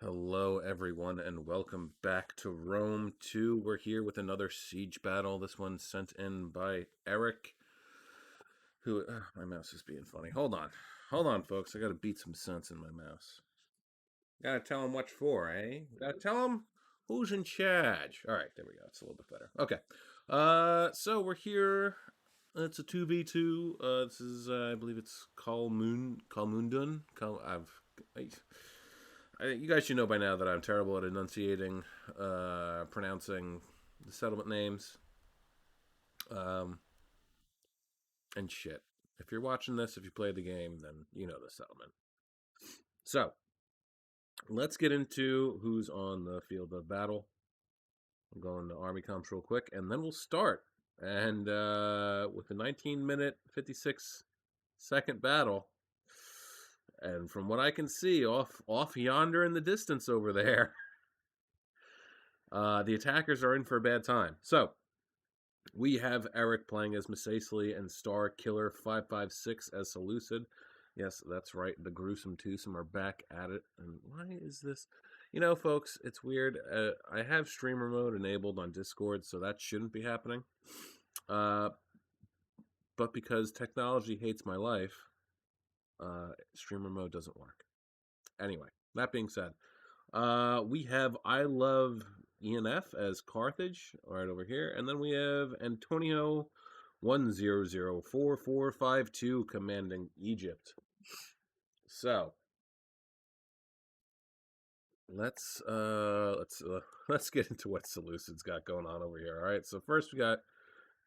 Hello, everyone, and welcome back to Rome 2. We're here with another siege battle. This one sent in by Eric, who... my mouse is being funny. Hold on. Hold on, folks. I gotta beat some sense in my mouse. Gotta tell him what for, eh? Gotta tell him who's in charge. All right, there we go. It's a little bit better. Okay. So we're here. It's a 2v2. This is, I believe it's Kalmundun. You guys should know by now that I'm terrible at enunciating, pronouncing the settlement names, and shit. If you're watching this, if you played the game, then you know the settlement. So, let's get into who's on the field of battle. I'm going to Army Comps real quick, and then we'll start. And with a 19-minute, 56-second battle, and from what I can see, off yonder in the distance over there, the attackers are in for a bad time. So, we have Eric playing as Misacely and Star Killer 556 as Seleucid. Yes, that's right. The gruesome twosome are back at it. And why is this? You know, folks, it's weird. I have streamer mode enabled on Discord, so that shouldn't be happening. But because technology hates my life, streamer mode doesn't work. Anyway, that being said, we have I Love ENF as Carthage right over here, and then we have Antonio 1004452 commanding Egypt. So let's get into what Seleucid's got going on over here. All right, so first we got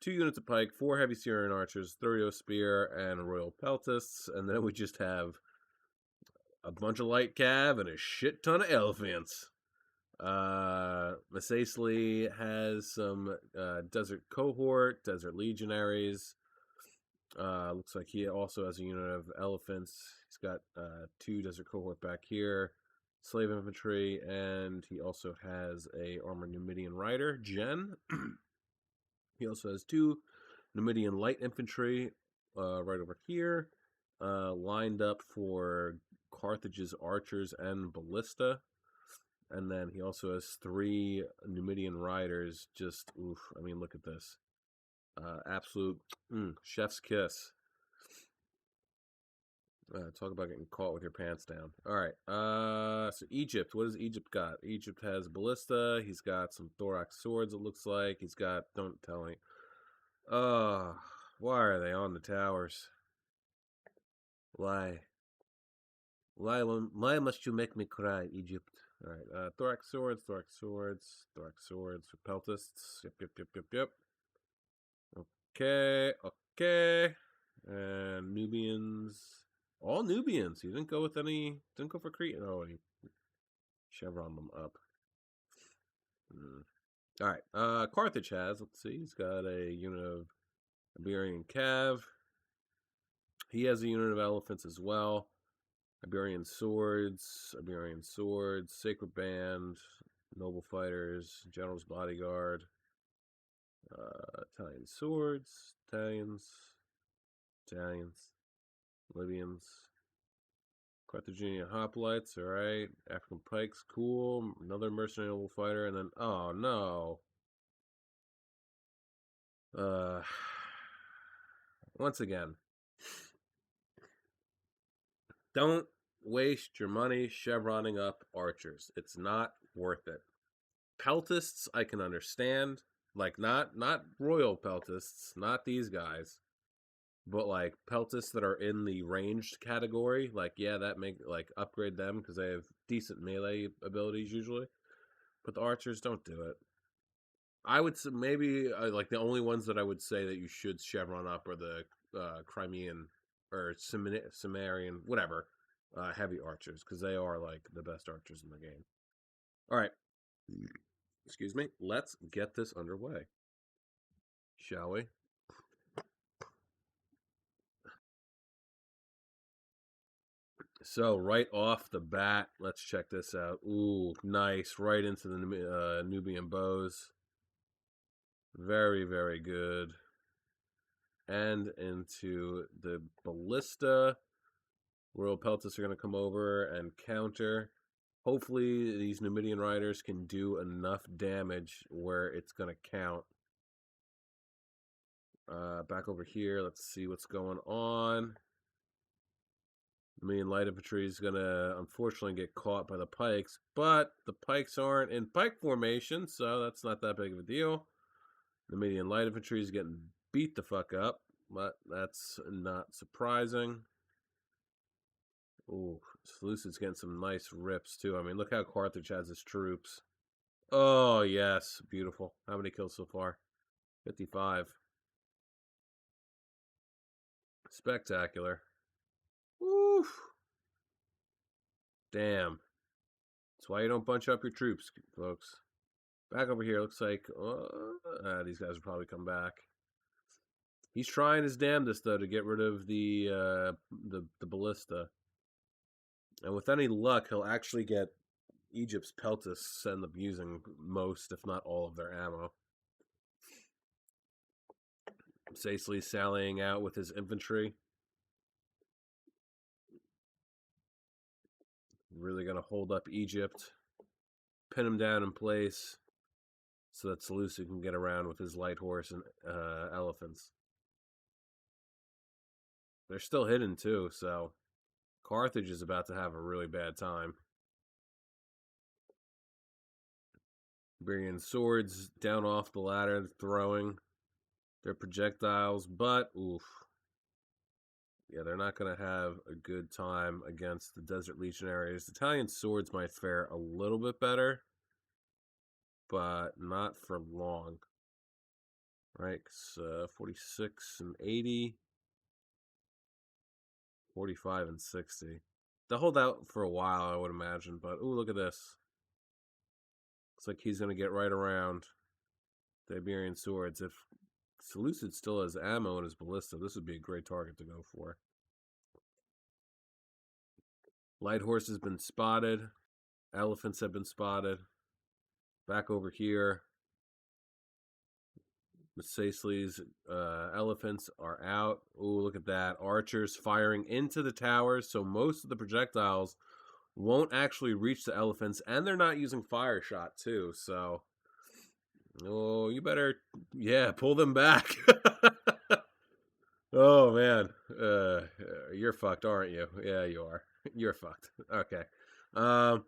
2 units of pike, 4 heavy Syrian archers, 30 spear, and royal peltasts, and then we just have a bunch of light cav and a shit ton of elephants. Misacely has some desert cohort, desert legionaries. Looks like he also has a unit of elephants. He's got 2 desert cohort back here, slave infantry, and he also has a armored Numidian rider, Jen. He also has 2 Numidian light infantry right over here, lined up for Carthage's archers and ballista. And then he also has 3 Numidian riders. Just, oof, I mean, look at this. Absolute chef's kiss. Talk about getting caught with your pants down. All right. So Egypt. What does Egypt got? Egypt has ballista. He's got some thorax swords, it looks like. He's got, don't tell me. Why are they on the towers? Why? Why must you make me cry, Egypt? All right, thorax swords, thorax swords, thorax swords for peltasts. Yep. Okay. And Nubians. All Nubians. He didn't go with any, didn't go for Crete. Oh, he chevron them up. All right, Carthage has, let's see, he's got a unit of Iberian Cav. He has a unit of elephants as well. Iberian swords, Sacred Band, Noble Fighters, General's Bodyguard, Italian swords, Italians, Libyans, Carthaginian hoplites, alright, African pikes, cool, another mercenary noble fighter, and then, oh no. Once again, don't waste your money chevroning up archers. It's not worth it. Peltasts, I can understand. Like, not royal peltasts, not these guys. But, like, peltasts that are in the ranged category, like, yeah, that upgrade them because they have decent melee abilities usually. But the archers, don't do it. I would say maybe, like, the only ones that I would say that you should chevron up are the Crimean or Cimmerian, whatever, heavy archers, because they are, like, the best archers in the game. All right. Excuse me. Let's get this underway. Shall we? So, right off the bat, let's check this out. Ooh, nice. Right into the Nubian bows. Very, very good. And into the ballista. Royal Peltas are going to come over and counter. Hopefully, these Numidian riders can do enough damage where it's going to count. Back over here, let's see what's going on. Numidian light infantry is going to unfortunately get caught by the pikes, but the pikes aren't in pike formation, so that's not that big of a deal. Numidian light infantry is getting beat the fuck up, but that's not surprising. Ooh, Seleucid's getting some nice rips too. I mean, look how Carthage has his troops. Oh, yes. Beautiful. How many kills so far? 55. Spectacular. Woof. Damn. That's why you don't bunch up your troops, folks. Back over here, looks like these guys will probably come back. He's trying his damnedest though to get rid of the ballista, and with any luck, he'll actually get Egypt's peltasts end up using most, if not all, of their ammo. Sacely sallying out with his infantry. Really going to hold up Egypt, pin him down in place, so that Seleucid can get around with his light horse and elephants. They're still hidden too, so Carthage is about to have a really bad time. Bringing swords down off the ladder, throwing their projectiles, but oof. Yeah, they're not going to have a good time against the Desert Legionaries. Italian swords might fare a little bit better, but not for long. Right? 46 and 80, 45 and 60. They'll hold out for a while, I would imagine, but ooh, look at this. Looks like he's going to get right around the Iberian swords. If Seleucid still has ammo in his ballista, this would be a great target to go for. Light horse has been spotted. Elephants have been spotted. Back over here, Macesli's elephants are out. Ooh, look at that. Archers firing into the towers, so most of the projectiles won't actually reach the elephants, and they're not using fire shot, too, so... Oh, you better, yeah, pull them back. Oh, man. You're fucked, aren't you? Yeah, you are. You're fucked. Okay. Um,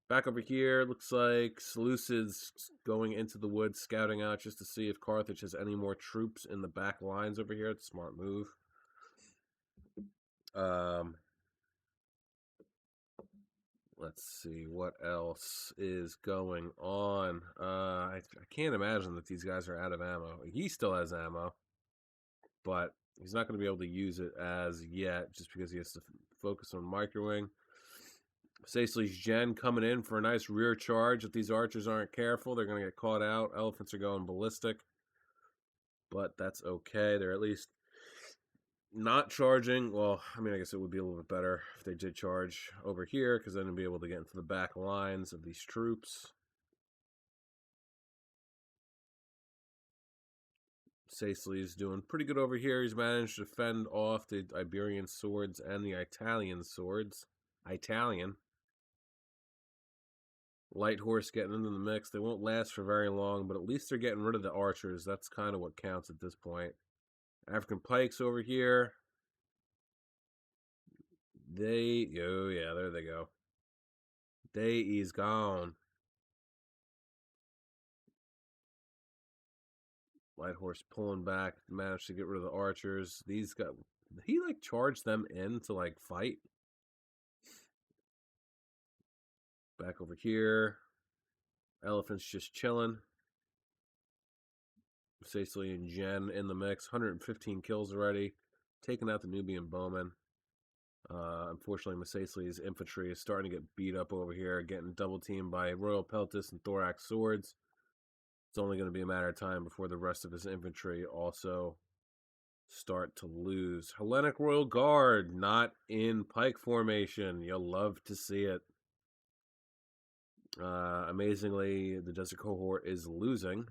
Back over here, looks like Seleucid's going into the woods, scouting out just to see if Carthage has any more troops in the back lines over here. It's a smart move. Let's see what else is going on. I can't imagine that these guys are out of ammo. He still has ammo, but he's not going to be able to use it as yet, just because he has to focus on microwing. Sacely's Gen coming in for a nice rear charge. If these archers aren't careful, they're going to get caught out. Elephants are going ballistic, but that's okay. They're at least not charging. Well, I mean, I guess it would be a little bit better if they did charge over here, because then they'd be able to get into the back lines of these troops. Sacely's doing pretty good over here. He's managed to fend off the Iberian swords and the Italian swords. Italian. Light horse getting into the mix. They won't last for very long, but at least they're getting rid of the archers. That's kind of what counts at this point. African pikes over here. Oh yeah, there they go. They is gone. Light horse pulling back, managed to get rid of the archers. These got, he like charged them in to like fight. Back over here. Elephants just chilling. Cecily and Jen in the mix. 115 kills already. Taking out the Nubian bowmen. Unfortunately, Macesli's infantry is starting to get beat up over here, getting double teamed by Royal Peltis and Thorax swords. It's only going to be a matter of time before the rest of his infantry also start to lose. Hellenic Royal Guard, not in pike formation. You'll love to see it. Amazingly, the Desert Cohort is losing.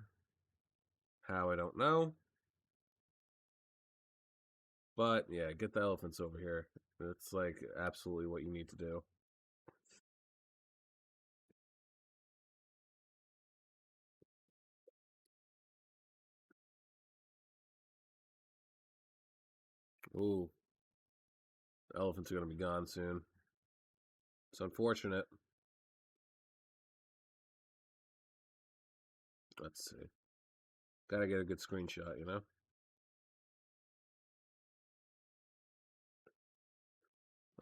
How, I don't know. But, yeah, get the elephants over here. It's, like, absolutely what you need to do. Ooh, the elephants are going to be gone soon. It's unfortunate. Let's see. Gotta get a good screenshot, you know?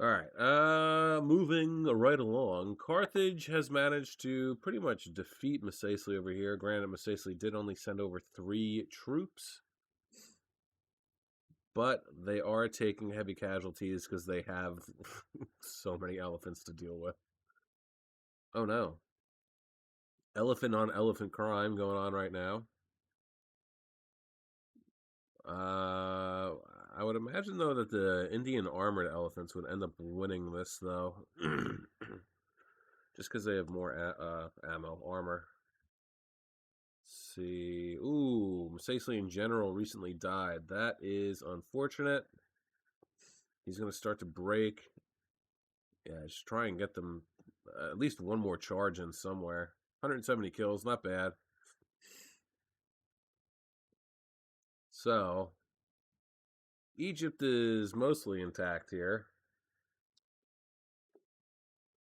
All right. Moving right along. Carthage has managed to pretty much defeat Macesli over here. Granted, Macesli did only send over 3 troops, but they are taking heavy casualties because they have so many elephants to deal with. Oh no. Elephant on elephant crime going on right now. Uh, I would imagine though that the Indian armored elephants would end up winning this though, just because they have more ammo, armor. Let's see, ooh, Masasli in general recently died. That is unfortunate. He's gonna start to break. Yeah, just try and get them at least one more charge in somewhere. 170 kills, not bad. So Egypt is mostly intact here,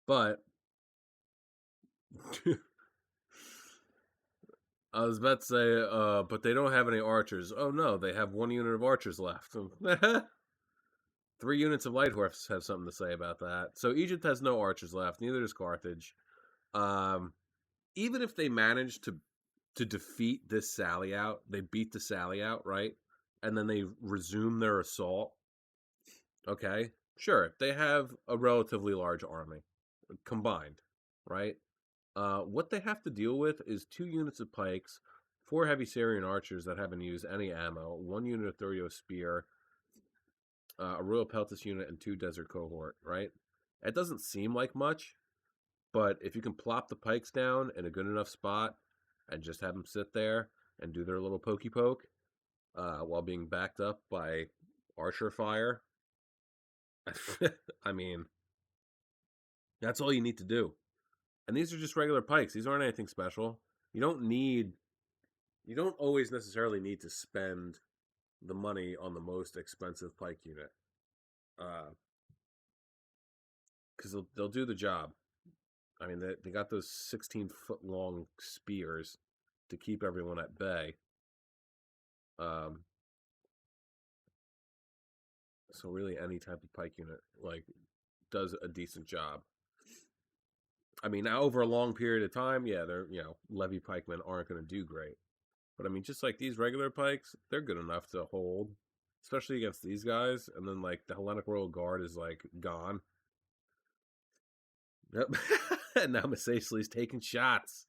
but I was about to say, but they don't have any archers. Oh no, they have 1 unit of archers left. 3 units of light horse have something to say about that. So Egypt has no archers left. Neither does Carthage. Um, Even if they manage to defeat this sally out, they beat the sally out, right? And then they resume their assault. Okay, sure, they have a relatively large army combined, right? What they have to deal with is 2 units of pikes, 4 heavy Syrian archers that haven't used any ammo, 1 unit of Thurio spear, a Royal Peltis unit, and 2 desert cohort, right? It doesn't seem like much, but if you can plop the pikes down in a good enough spot and just have them sit there and do their little pokey poke while being backed up by archer fire, I mean, that's all you need to do. And these are just regular pikes. These aren't anything special. You don't need, you don't always necessarily need to spend the money on the most expensive pike unit, because they'll do the job. I mean, they got those 16-foot long spears to keep everyone at bay. Um, so really, any type of pike unit like does a decent job. I mean, now over a long period of time, yeah, they're levy pikemen aren't going to do great, but I mean, just like these regular pikes, they're good enough to hold, especially against these guys. And then like the Hellenic Royal Guard is like gone. Yep. And now Masasli's taking shots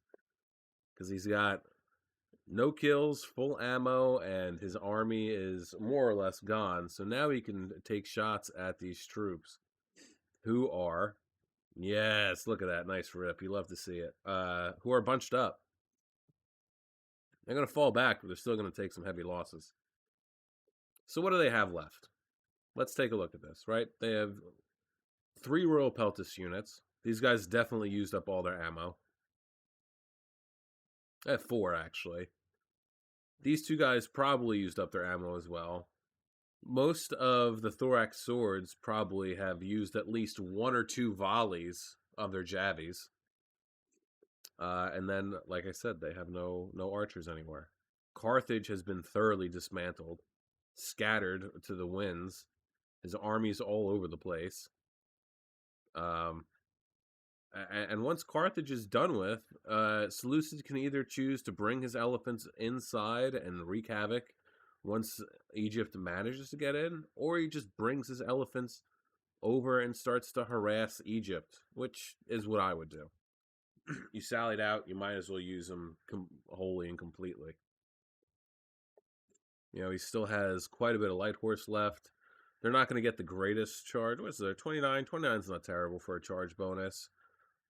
because he's got no kills, full ammo, and his army is more or less gone. So now he can take shots at these troops who are, yes, look at that. Nice rip. You love to see it. Who are bunched up. They're going to fall back, but they're still going to take some heavy losses. So what do they have left? Let's take a look at this, right? They have 3 Royal Peltis units. These guys definitely used up all their ammo. They have 4, actually. These 2 guys probably used up their ammo as well. Most of the thorax swords probably have used at least 1 or 2 volleys of their javies. And then, like I said, they have no archers anywhere. Carthage has been thoroughly dismantled, scattered to the winds. His army's all over the place. And once Carthage is done with, Seleucid can either choose to bring his elephants inside and wreak havoc once Egypt manages to get in, or he just brings his elephants over and starts to harass Egypt, which is what I would do. You sallied out, you might as well use them wholly and completely. He still has quite a bit of light horse left. They're not going to get the greatest charge. What's there? 29. 29 is not terrible for a charge bonus.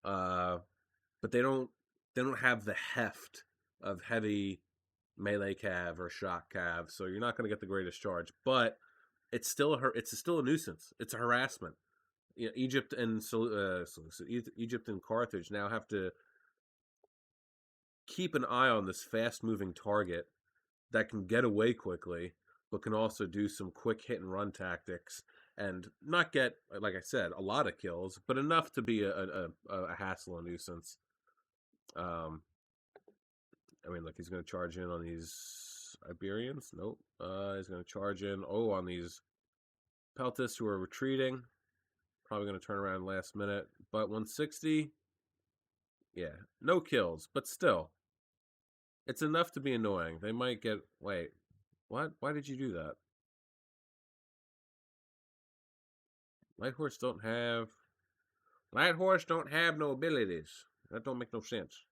But they don't have the heft of heavy melee cav or shock cav, so you're not going to get the greatest charge. But it's still a nuisance. It's a harassment. Egypt and Egypt and Carthage now have to keep an eye on this fast-moving target that can get away quickly but can also do some quick hit and run tactics and not get, like I said, a lot of kills, but enough to be a hassle and nuisance. I mean, look, he's going to charge in on these Iberians. Nope. He's going to charge in, on these Peltists who are retreating. Probably going to turn around last minute. But 160, yeah, no kills, but still, it's enough to be annoying. They might get, wait, what? Why did you do that? Light Horse don't have no abilities. That don't make no sense.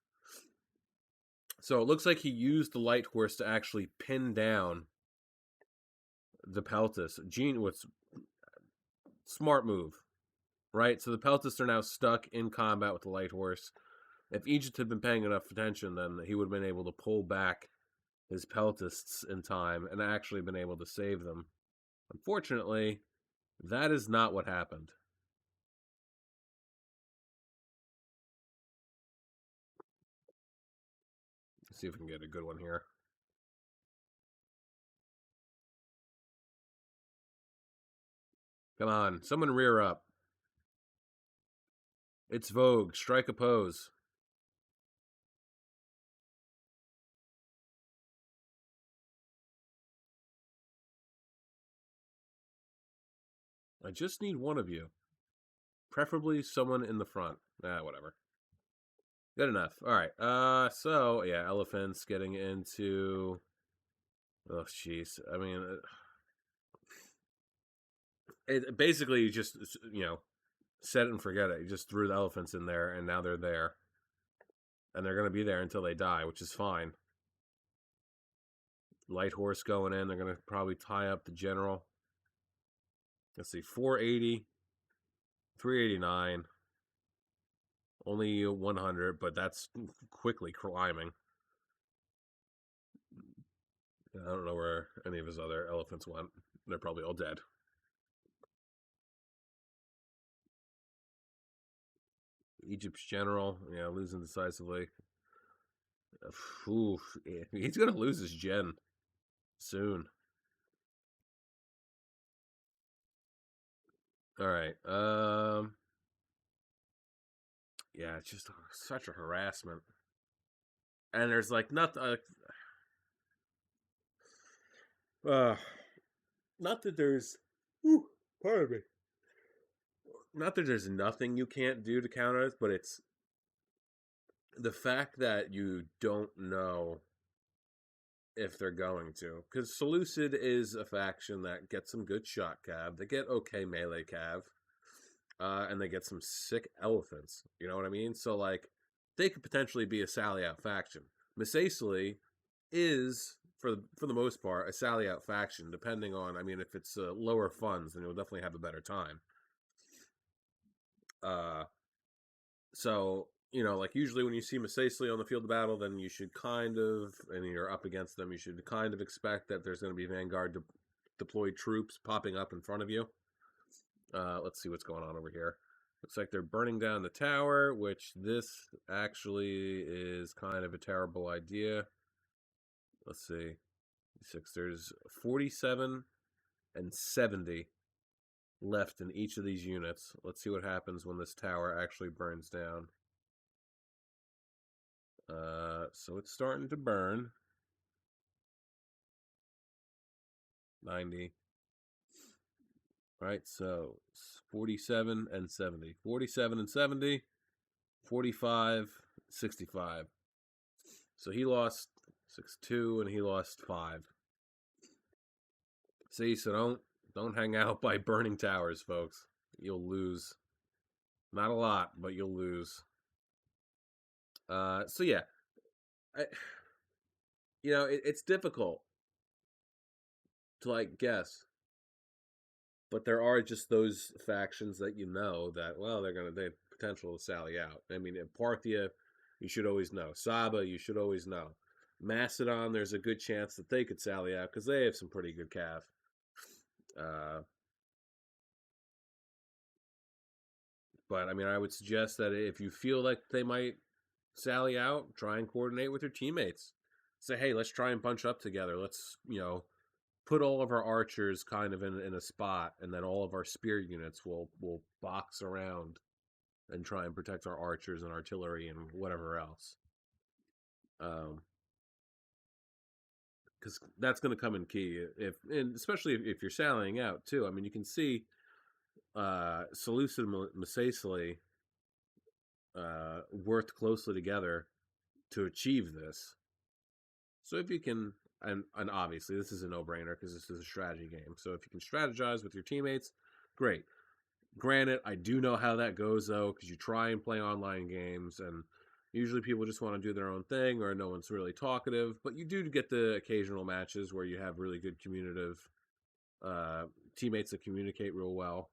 So it looks like he used the Light Horse to actually pin down the Peltis. Gene, what's smart move, right? So the Peltists are now stuck in combat with the Light Horse. If Egypt had been paying enough attention, then he would have been able to pull back his Peltists in time and actually been able to save them. Unfortunately, that is not what happened. Let's see if we can get a good one here. Come on, someone rear up. It's Vogue. Strike a pose. I just need one of you. Preferably someone in the front. Whatever. Good enough. All right. So yeah, elephants getting into. Oh, jeez. I mean, it basically you just set it and forget it. You just threw the elephants in there, and now they're there, and they're going to be there until they die, which is fine. Light horse going in. They're going to probably tie up the general. Let's see, 480, 389. Only 100, but that's quickly climbing. I don't know where any of his other elephants went. They're probably all dead. Egypt's general, losing decisively. He's going to lose his gen soon. All right. Yeah, it's just such a harassment. And there's like nothing. Not that there's. Pardon me. Not that there's nothing you can't do to counter it, but it's the fact that you don't know if they're going to. Because Seleucid is a faction that gets some good shot cav. They get okay melee cav. And they get some sick elephants. You know what I mean? So, like, they could potentially be a Sally out faction. Misacely is, for the most part, a Sally out faction, depending on, I mean, if it's lower funds, then you'll definitely have a better time. So, like, usually when you see Misacely on the field of battle, then you should kind of, and you're up against them, you should kind of expect that there's going to be Vanguard deployed troops popping up in front of you. Let's see what's going on over here. Looks like they're burning down the tower, which this actually is kind of a terrible idea. Let's see. There's 47 and 70 left in each of these units. Let's see what happens when this tower actually burns down. So it's starting to burn. 90. All right, so 47 and 70. 47 and 70. 45, 65. So he lost 6-2 and he lost 5. See, so don't hang out by burning towers, folks. You'll lose. Not a lot, but you'll lose. So yeah, it's difficult to like guess, but there are just those factions that that they potential to sally out. I mean, in Parthia, you should always know. Saba, you should always know. Macedon, there's a good chance that they could sally out because they have some pretty good cav. But I mean, I would suggest that if you feel like they might sally out, try and coordinate with your teammates. Say, hey, let's try and bunch up together. Let's, put all of our archers kind of in a spot, and then all of our spear units will box around and try and protect our archers and artillery and whatever else. Because that's going to come in key, and especially if you're sallying out too. I mean, you can see Seleucid and Macesli worked closely together to achieve this. So if you can, and obviously this is a no-brainer because this is a strategy game. So if you can strategize with your teammates, great. Granted, I do know how that goes though, because you try and play online games, and usually people just want to do their own thing, or no one's really talkative. But you do get the occasional matches where you have really good communicative teammates that communicate real well,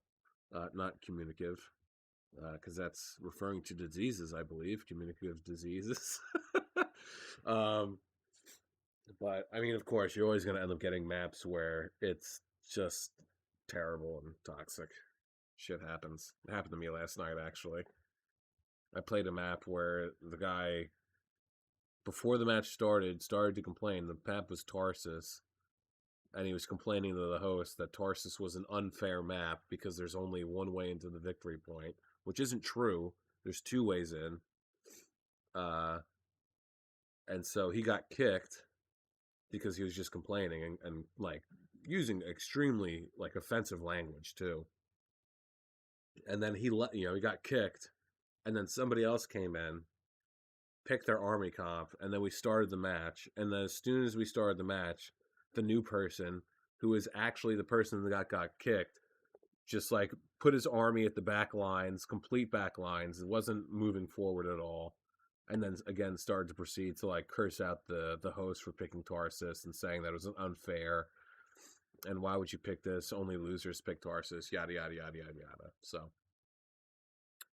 not communicative, because that's referring to diseases, I believe, communicative diseases. um, but I mean, of course, you're always going to end up getting maps where it's just terrible and toxic. Shit happens. It happened to me last night, actually. I played a map where the guy, before the match started to complain. The map was Tarsus, and he was complaining to the host that Tarsus was an unfair map because there's only one way into the victory point, which isn't true. There's two ways in. And so he got kicked because he was just complaining and like using extremely like offensive language too. And then he got kicked, and then somebody else came in, picked their army comp, and then we started the match. And then as soon as we started the match, the new person, who was actually the person that got kicked, just like put his army at the back lines, complete back lines. It wasn't moving forward at all. And then again started to proceed to like curse out the host for picking Tarsus and saying that it was unfair. And why would you pick this? Only losers pick Tarsus, yada, yada, yada, yada, yada. So,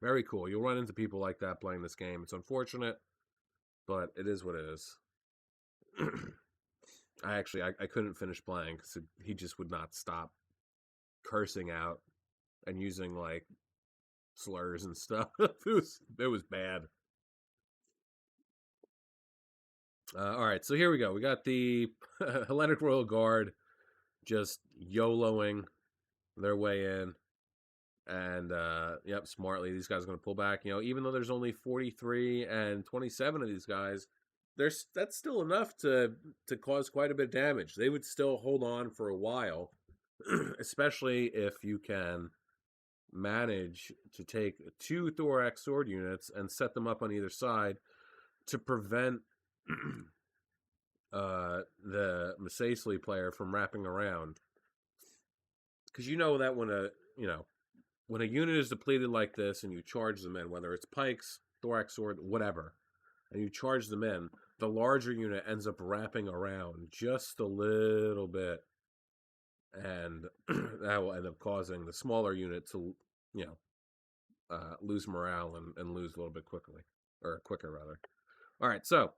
very cool. You'll run into people like that playing this game. It's unfortunate, but it is what it is. I couldn't finish playing because he just would not stop cursing out and using like slurs and stuff. It was bad. All right, so here we go. We got the Hellenic Royal Guard just YOLOing their way in. And, yep, smartly, these guys are going to pull back. Even though there's only 43 and 27 of these guys, that's still enough to cause quite a bit of damage. They would still hold on for a while, especially if you can manage to take 2 thorax sword units and set them up on either side to prevent the Macesli player from wrapping around. Because that when a unit is depleted like this and you charge them in, whether it's pikes, thorax sword, whatever, and you charge them in, the larger unit ends up wrapping around just a little bit, and that will end up causing the smaller unit to, lose morale and lose a little bit quicker, rather. All right, so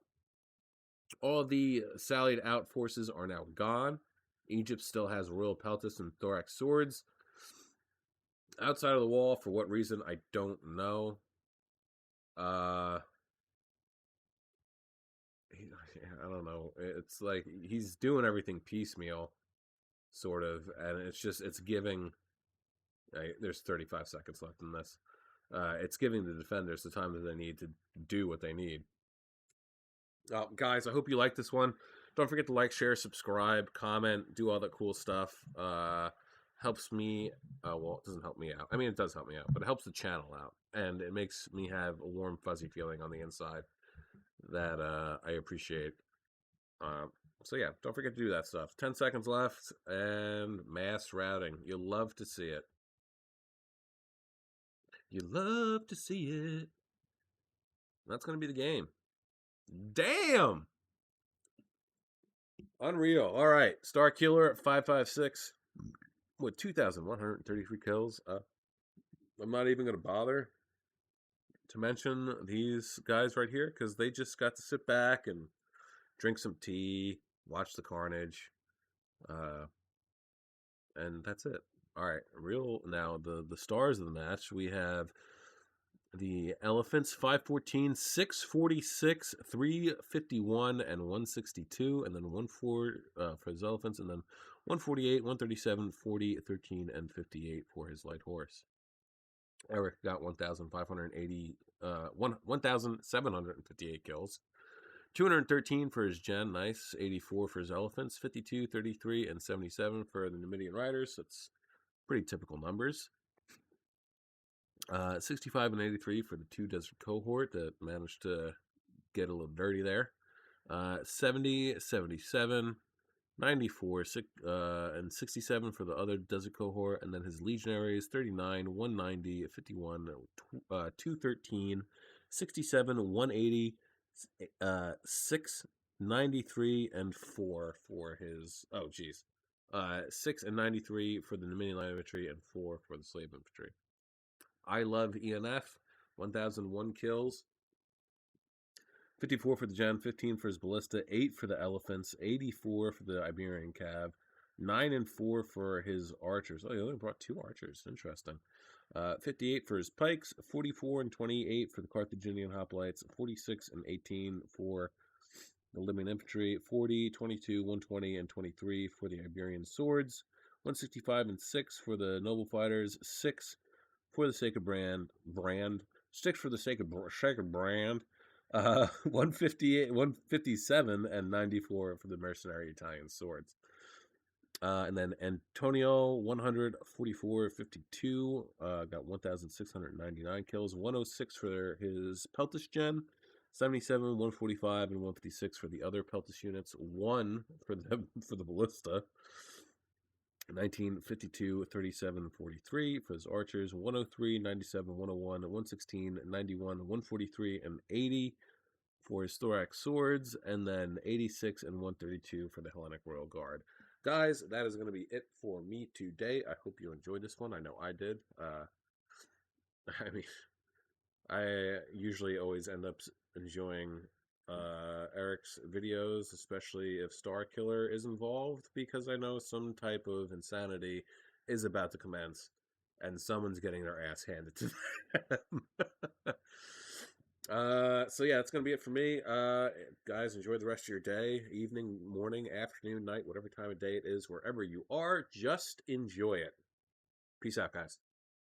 all the sallied out forces are now gone. Egypt still has Royal Peltis and Thorax swords. Outside of the wall, for what reason, I don't know. I don't know. It's like he's doing everything piecemeal, sort of, and it's giving. There's 35 seconds left in this. It's giving the defenders the time that they need to do what they need. Guys, I hope you like this one. Don't forget to like, share, subscribe, comment, do all that cool stuff. Helps me. Well, it doesn't help me out. I mean, it does help me out, but it helps the channel out, and it makes me have a warm, fuzzy feeling on the inside that I appreciate. So yeah, don't forget to do that stuff. 10 seconds left, and mass routing. You'll love to see it. You love to see it. That's going to be the game. Damn! Unreal. All right. Star Killer at 556 with 2,133 kills. I'm not even going to bother to mention these guys right here because they just got to sit back and drink some tea, watch the carnage, and that's it. All right. Now, the stars of the match, we have The elephants 514, 646, 351, and 162, and then 14 for his elephants, and then 148, 137, 40, 13, and 58 for his light horse. Eric got 1,580, 1,758 kills. 213 for his gen, nice. 84 for his elephants. 52, 33, and 77 for the Numidian riders. That's pretty typical numbers. 65 and 83 for the 2 desert cohort that managed to get a little dirty there. 70, 77, 94, and 67 for the other desert cohort. And then his legionaries 39, 190, 51, 213, 67, 180, 6, 93, and 4 for his. Oh, geez. 6 and 93 for the Numidian light infantry and 4 for the slave infantry. I love ENF, 1,001 kills. 54 for the Gen, 15 for his ballista, 8 for the elephants, 84 for the Iberian cav, 9 and 4 for his archers. Oh, he only brought 2 archers. Interesting. 58 for his pikes, 44 and 28 for the Carthaginian hoplites, 46 and 18 for the Libyan infantry, 40, 22, 120, and 23 for the Iberian swords, 165 and 6 for the noble fighters, 6 for the sake of brand, 6 for the sake of brand, 158, 157, and 94 for the mercenary Italian swords. And then Antonio, 144, 52, got 1,699 kills, 106 for his Peltish gen, 77, 145, and 156 for the other Peltish units, 1 for the ballista. 1952, 37, 43 for his archers, 103, 97, 101, 116, 91, 143, and 80 for his thorax swords, and then 86 and 132 for the Hellenic Royal Guard. Guys, that is going to be it for me today. I hope you enjoyed this one. I know I did. I mean, I usually always end up enjoying Eric's videos, especially if Star Killer is involved, because I know some type of insanity is about to commence and someone's getting their ass handed to them. So yeah, that's gonna be it for me. Guys, enjoy the rest of your day, evening, morning, afternoon, night, whatever time of day it is, wherever you are. Just enjoy it. Peace out, guys.